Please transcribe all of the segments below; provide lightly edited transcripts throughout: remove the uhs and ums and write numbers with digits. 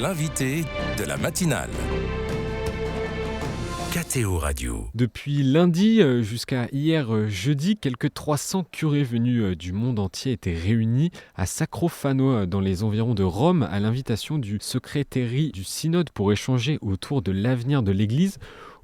l'invité de la matinale. KTO Radio. Depuis lundi jusqu'à hier jeudi, quelques 300 curés venus du monde entier étaient réunis à Sacrofano dans les environs de Rome à l'invitation du secrétariat du synode pour échanger autour de l'avenir de l'Église.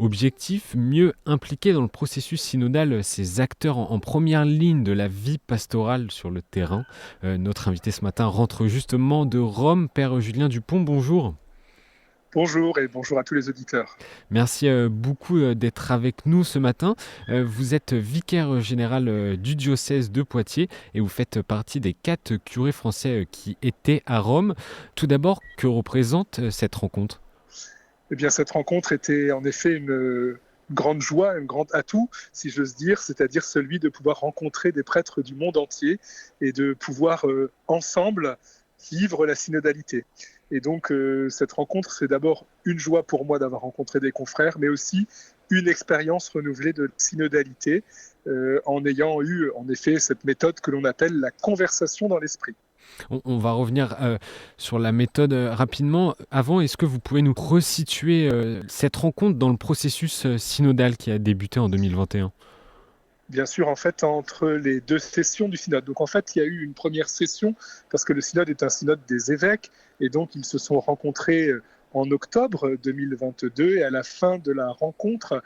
Objectif, mieux impliquer dans le processus synodal ces acteurs en première ligne de la vie pastorale sur le terrain. Notre invité ce matin rentre justement de Rome. Père Julien Dupont, bonjour. Bonjour et bonjour à tous les auditeurs. Merci beaucoup d'être avec nous ce matin. Vous êtes vicaire général du diocèse de Poitiers et vous faites partie des 4 curés français qui étaient à Rome. Tout d'abord, que représente cette rencontre ? Eh bien, cette rencontre était en effet une grande joie, un grand atout, si j'ose dire, c'est-à-dire celui de pouvoir rencontrer des prêtres du monde entier et de pouvoir ensemble vivre la synodalité. Et donc, cette rencontre, c'est d'abord une joie pour moi d'avoir rencontré des confrères, mais aussi une expérience renouvelée de synodalité en ayant eu, en effet, cette méthode que l'on appelle la conversation dans l'esprit. On va revenir sur la méthode rapidement. Avant, est-ce que vous pouvez nous resituer cette rencontre dans le processus synodal qui a débuté en 2021 ? Bien sûr, en fait, entre les 2 sessions du synode. Donc, en fait, il y a eu une première session, parce que le synode est un synode des évêques, et donc ils se sont rencontrés en octobre 2022, et à la fin de la rencontre,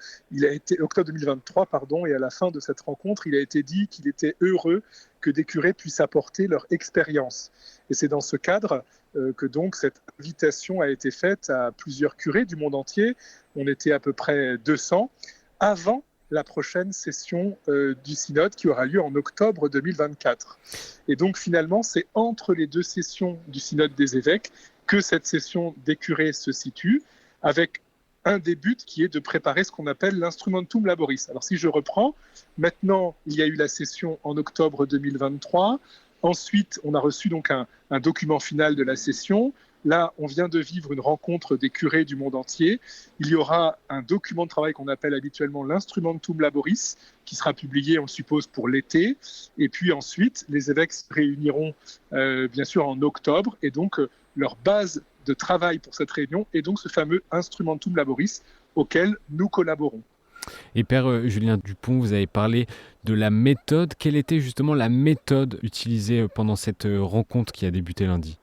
octobre 2023, et à la fin de cette rencontre, il a été dit qu'il était heureux que des curés puissent apporter leur expérience. Et c'est dans ce cadre que donc cette invitation a été faite à plusieurs curés du monde entier. On était à peu près 200, avant la prochaine session du synode qui aura lieu en octobre 2024. Et donc finalement, c'est entre les 2 sessions du synode des évêques que cette session des curés se situe, avec un des buts qui est de préparer ce qu'on appelle l'instrumentum laboris. Alors si je reprends, maintenant il y a eu la session en octobre 2023, ensuite on a reçu donc un document final de la session. Là, on vient de vivre une rencontre des curés du monde entier. Il y aura un document de travail qu'on appelle habituellement l'instrumentum laboris, qui sera publié, on le suppose, pour l'été. Et puis ensuite, les évêques se réuniront, bien sûr, en octobre. Et donc, leur base de travail pour cette réunion est donc ce fameux instrumentum laboris auquel nous collaborons. Et Père Julien Dupont, vous avez parlé de la méthode. Quelle était justement la méthode utilisée pendant cette rencontre qui a débuté lundi ?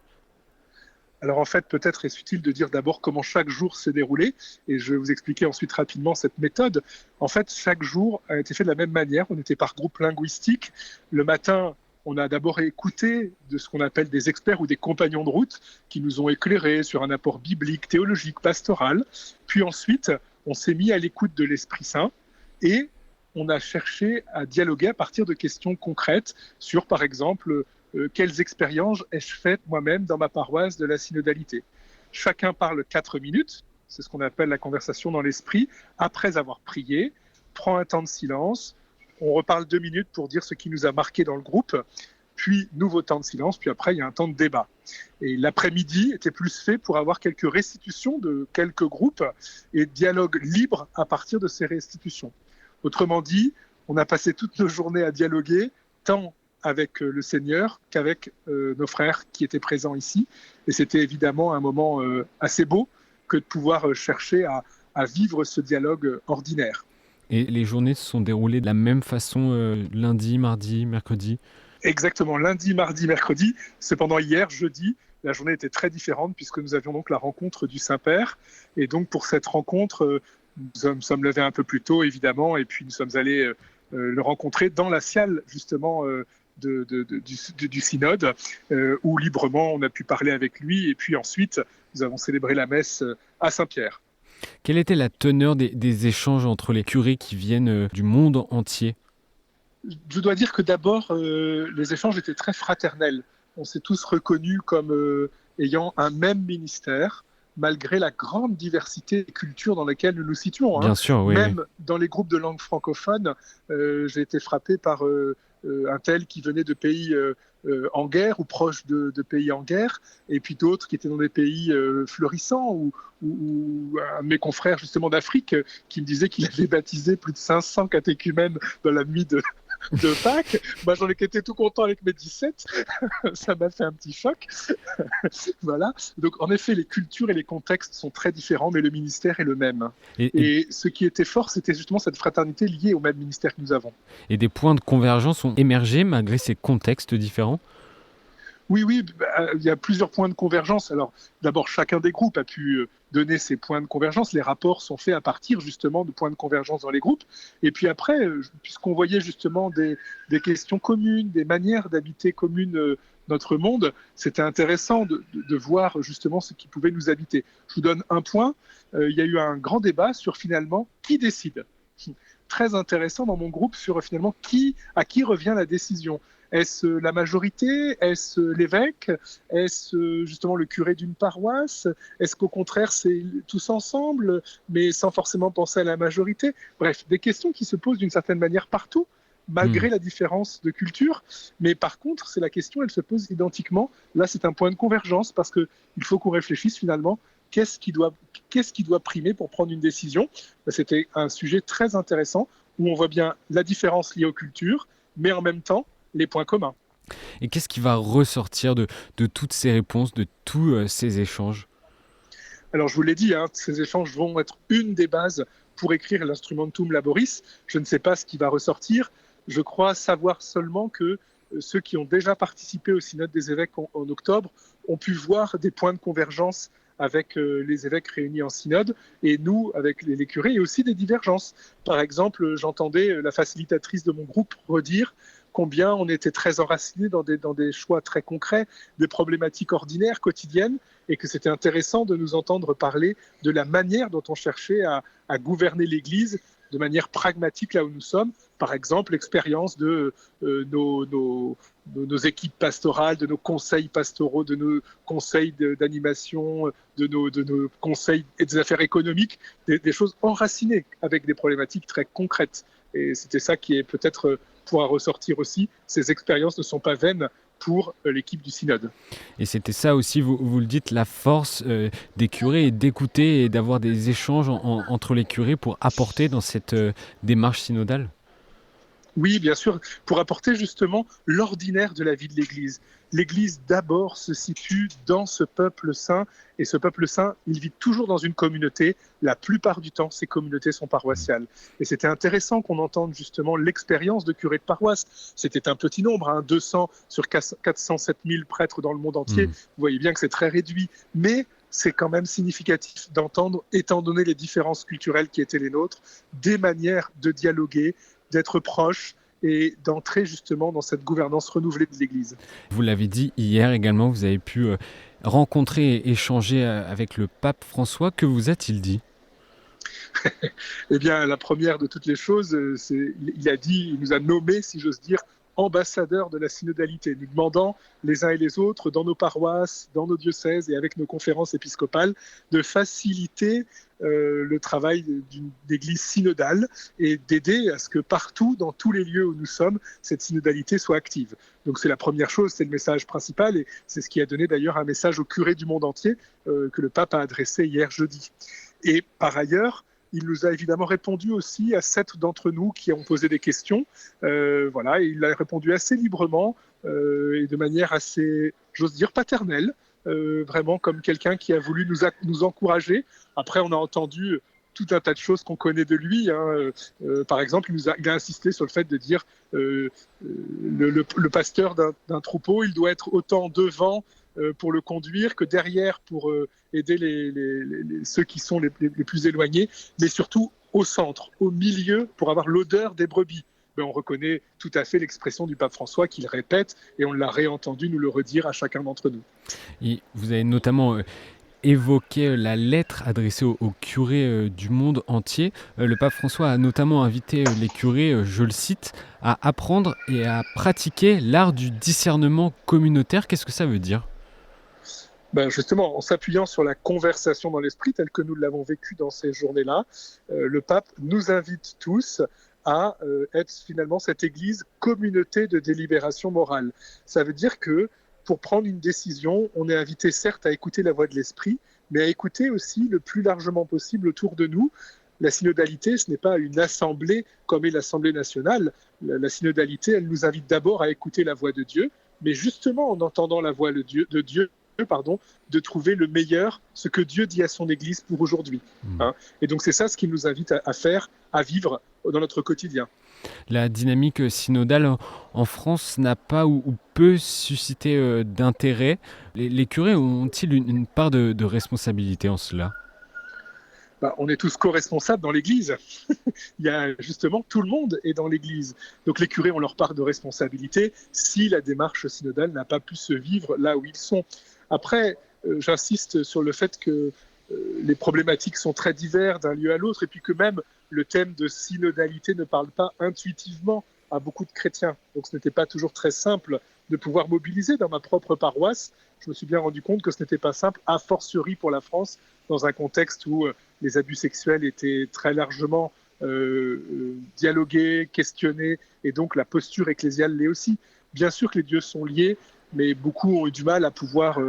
Alors en fait, peut-être est-ce utile de dire d'abord comment chaque jour s'est déroulé, et je vais vous expliquer ensuite rapidement cette méthode. En fait, chaque jour a été fait de la même manière. On était par groupe linguistique. Le matin, on a d'abord écouté de ce qu'on appelle des experts ou des compagnons de route qui nous ont éclairés sur un apport biblique, théologique, pastoral. Puis ensuite, on s'est mis à l'écoute de l'Esprit Saint et on a cherché à dialoguer à partir de questions concrètes sur, par exemple, quelles expériences ai-je faites moi-même dans ma paroisse de la synodalité. Chacun parle 4 minutes, c'est ce qu'on appelle la conversation dans l'esprit, après avoir prié, prend un temps de silence, on reparle 2 minutes pour dire ce qui nous a marqué dans le groupe, puis nouveau temps de silence, puis après il y a un temps de débat. Et l'après-midi était plus fait pour avoir quelques restitutions de quelques groupes et dialogue libre à partir de ces restitutions. Autrement dit, on a passé toute nos journées à dialoguer, tant avec le Seigneur qu'avec nos frères qui étaient présents ici. Et c'était évidemment un moment assez beau que de pouvoir chercher à vivre ce dialogue ordinaire. Et les journées se sont déroulées de la même façon lundi, mardi, mercredi ? Exactement, lundi, mardi, mercredi. Cependant, hier, jeudi, la journée était très différente puisque nous avions donc la rencontre du Saint-Père. Et donc, pour cette rencontre, nous sommes levés un peu plus tôt, évidemment, et puis nous sommes allés le rencontrer dans la salle, justement, du synode, où librement on a pu parler avec lui, et puis ensuite nous avons célébré la messe à Saint-Pierre. Quelle était la teneur des échanges entre les curés qui viennent du monde entier ? Je dois dire que d'abord, les échanges étaient très fraternels. On s'est tous reconnus comme ayant un même ministère, malgré la grande diversité des cultures dans lesquelles nous nous situons. Bien sûr, oui. Même dans les groupes de langue francophone, j'ai été frappé par un tel qui venait de pays en guerre ou proches de pays en guerre, et puis d'autres qui étaient dans des pays florissants, ou un de mes confrères justement d'Afrique qui me disait qu'il avait baptisé plus de 500 catéchumènes dans la nuit de Pâques. Moi, j'en ai été tout content avec mes 17. Ça m'a fait un petit choc. Voilà. Donc, en effet, les cultures et les contextes sont très différents, mais le ministère est le même. Et ce qui était fort, c'était justement cette fraternité liée au même ministère que nous avons. Et des points de convergence ont émergé malgré ces contextes différents? Oui, il y a plusieurs points de convergence. Alors, d'abord, chacun des groupes a pu donner ses points de convergence. Les rapports sont faits à partir justement de points de convergence dans les groupes. Et puis après, puisqu'on voyait justement des questions communes, des manières d'habiter communes notre monde, c'était intéressant de voir justement ce qui pouvait nous habiter. Je vous donne un point. Il y a eu un grand débat sur finalement qui décide. Très intéressant dans mon groupe sur finalement à qui revient la décision. Est-ce la majorité? Est-ce l'évêque? Est-ce justement le curé d'une paroisse? Est-ce qu'au contraire, c'est tous ensemble, mais sans forcément penser à la majorité? Bref, des questions qui se posent d'une certaine manière partout, malgré la différence de culture. Mais par contre, c'est la question, elle se pose identiquement. Là, c'est un point de convergence parce qu'il faut qu'on réfléchisse finalement qu'est-ce qui doit primer pour prendre une décision. C'était un sujet très intéressant où on voit bien la différence liée aux cultures, mais en même temps, les points communs. Et qu'est-ce qui va ressortir de toutes ces réponses, de tous ces échanges? Alors, je vous l'ai dit, ces échanges vont être une des bases pour écrire l'Instrumentum Laboris. Je ne sais pas ce qui va ressortir. Je crois savoir seulement que ceux qui ont déjà participé au synode des évêques en octobre ont pu voir des points de convergence avec les évêques réunis en synode, et nous, avec les curés, et aussi des divergences. Par exemple, j'entendais la facilitatrice de mon groupe redire combien on était très enraciné dans des choix très concrets, des problématiques ordinaires, quotidiennes, et que c'était intéressant de nous entendre parler de la manière dont on cherchait à gouverner l'Église de manière pragmatique là où nous sommes. Par exemple, l'expérience de nos équipes pastorales, de nos conseils pastoraux, de nos conseils d'animation, de nos conseils et des affaires économiques, des choses enracinées avec des problématiques très concrètes. Et c'était ça qui est peut-être pourra ressortir aussi. Ces expériences ne sont pas vaines pour l'équipe du synode. Et c'était ça aussi, vous le dites, la force des curés est d'écouter et d'avoir des échanges entre les curés pour apporter dans cette démarche synodale? Oui, bien sûr, pour apporter justement l'ordinaire de la vie de l'Église. L'Église, d'abord, se situe dans ce peuple saint, et ce peuple saint, il vit toujours dans une communauté. La plupart du temps, ces communautés sont paroissiales. Et c'était intéressant qu'on entende justement l'expérience de curés de paroisse. C'était un petit nombre, 200 sur 407 000 prêtres dans le monde entier. Vous voyez bien que c'est très réduit, mais c'est quand même significatif d'entendre, étant donné les différences culturelles qui étaient les nôtres, des manières de dialoguer, d'être proche et d'entrer justement dans cette gouvernance renouvelée de l'Église. Vous l'avez dit hier également, vous avez pu rencontrer et échanger avec le pape François. Que vous a-t-il dit? Eh bien, la première de toutes les choses, il nous a nommés, si j'ose dire, ambassadeurs de la synodalité, nous demandant les uns et les autres, dans nos paroisses, dans nos diocèses et avec nos conférences épiscopales, de faciliter le travail d'une église synodale et d'aider à ce que partout, dans tous les lieux où nous sommes, cette synodalité soit active. Donc c'est la première chose, c'est le message principal, et c'est ce qui a donné d'ailleurs un message aux curés du monde entier que le pape a adressé hier jeudi. Et par ailleurs, il nous a évidemment répondu aussi à 7 d'entre nous qui ont posé des questions. Voilà, et il a répondu assez librement et de manière assez, j'ose dire, paternelle, vraiment comme quelqu'un qui a voulu nous encourager. Après, on a entendu tout un tas de choses qu'on connaît de lui. Par exemple, il a insisté sur le fait de dire le pasteur d'un troupeau, il doit être autant devant pour le conduire que derrière pour aider ceux qui sont les plus éloignés, mais surtout au centre, au milieu, pour avoir l'odeur des brebis. Mais on reconnaît tout à fait l'expression du pape François qu'il répète, et on l'a réentendu nous le redire à chacun d'entre nous. Et vous avez notamment évoqué la lettre adressée aux curés du monde entier. Le pape François a notamment invité les curés, je le cite, à apprendre et à pratiquer l'art du discernement communautaire. Qu'est-ce que ça veut dire ? Justement, en s'appuyant sur la conversation dans l'esprit, telle que nous l'avons vécue dans ces journées-là, le pape nous invite tous à être finalement cette église communauté de délibération morale. Ça veut dire que pour prendre une décision, on est invité certes à écouter la voix de l'esprit, mais à écouter aussi le plus largement possible autour de nous, la synodalité, ce n'est pas une assemblée comme est l'Assemblée nationale. La synodalité, elle nous invite d'abord à écouter la voix de Dieu, mais justement en entendant la voix de Dieu, de trouver le meilleur, ce que Dieu dit à son Église pour aujourd'hui. Et donc c'est ça ce qu'il nous invite à faire, à vivre dans notre quotidien. La dynamique synodale en France n'a pas ou peut susciter d'intérêt. Les curés ont-ils une part de responsabilité en cela ? On est tous co-responsables dans l'Église. Il y a justement, tout le monde est dans l'Église. Donc les curés ont leur part de responsabilité si la démarche synodale n'a pas pu se vivre là où ils sont. Après, j'insiste sur le fait que les problématiques sont très diverses d'un lieu à l'autre et puis que même le thème de synodalité ne parle pas intuitivement à beaucoup de chrétiens. Donc ce n'était pas toujours très simple de pouvoir mobiliser. Dans ma propre paroisse, je me suis bien rendu compte que ce n'était pas simple, a fortiori pour la France, dans un contexte où les abus sexuels étaient très largement dialogués, questionnés, et donc la posture ecclésiale l'est aussi. Bien sûr que les dieux sont liés, mais beaucoup ont eu du mal à pouvoir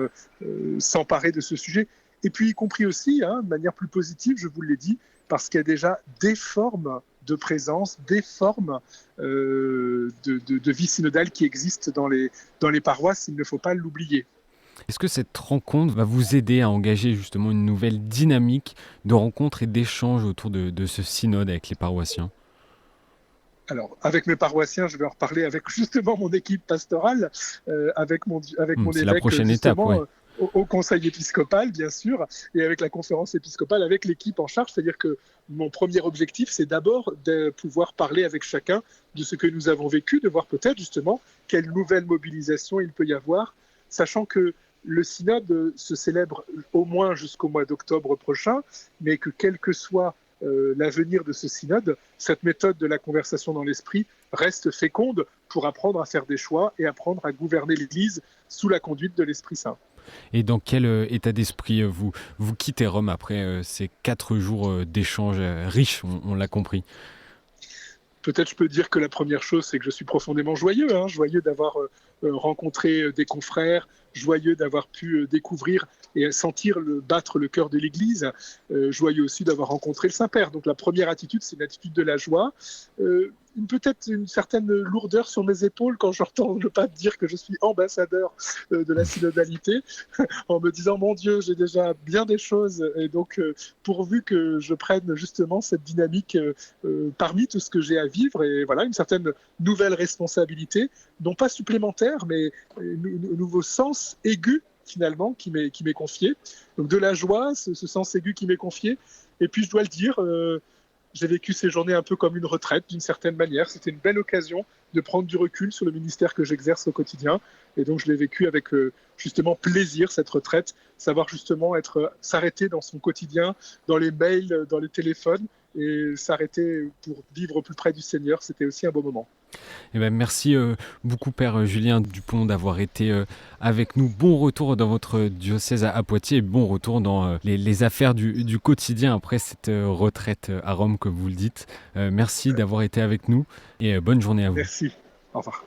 s'emparer de ce sujet. Et puis y compris aussi, de manière plus positive, je vous l'ai dit, parce qu'il y a déjà des formes de présence, des formes de vie synodale qui existent dans les paroisses, il ne faut pas l'oublier. Est-ce que cette rencontre va vous aider à engager justement une nouvelle dynamique de rencontres et d'échanges autour de ce synode avec les paroissiens ? Alors, avec mes paroissiens, je vais en reparler avec justement mon équipe pastorale, avec mon évêque, la prochaine étape, ouais. Au conseil épiscopal, bien sûr, et avec la conférence épiscopale, avec l'équipe en charge. C'est-à-dire que mon premier objectif, c'est d'abord de pouvoir parler avec chacun de ce que nous avons vécu, de voir peut-être justement quelle nouvelle mobilisation il peut y avoir, sachant que le synode se célèbre au moins jusqu'au mois d'octobre prochain, mais que quel que soit l'avenir de ce synode, cette méthode de la conversation dans l'esprit reste féconde pour apprendre à faire des choix et apprendre à gouverner l'Église sous la conduite de l'Esprit Saint. Et dans quel état d'esprit vous quittez Rome après ces 4 jours d'échanges riches, on l'a compris ? Peut-être je peux dire que la première chose, c'est que je suis profondément joyeux, joyeux d'avoir rencontré des confrères, joyeux d'avoir pu découvrir et sentir battre le cœur de l'Église, joyeux aussi d'avoir rencontré le Saint-Père. Donc la première attitude, c'est une attitude de la joie. Peut-être une certaine lourdeur sur mes épaules quand j'entends le pape dire que je suis ambassadeur de la synodalité, en me disant, mon Dieu, j'ai déjà bien des choses, et donc pourvu que je prenne justement cette dynamique parmi tout ce que j'ai à vivre, et voilà, une certaine nouvelle responsabilité, non pas supplémentaire, mais un nouveau sens aigu, finalement, qui m'est confié. Donc de la joie, ce sens aigu qui m'est confié, et puis je dois le dire, j'ai vécu ces journées un peu comme une retraite, d'une certaine manière. C'était une belle occasion de prendre du recul sur le ministère que j'exerce au quotidien. Et donc, je l'ai vécu avec justement plaisir, cette retraite. Savoir justement s'arrêter dans son quotidien, dans les mails, dans les téléphones, et s'arrêter pour vivre au plus près du Seigneur. C'était aussi un beau moment. Merci beaucoup Père Julien Dupont d'avoir été avec nous. Bon retour dans votre diocèse à Poitiers et bon retour dans les affaires du quotidien après cette retraite à Rome, comme vous le dites. Merci d'avoir été avec nous et bonne journée à vous. Merci, au revoir.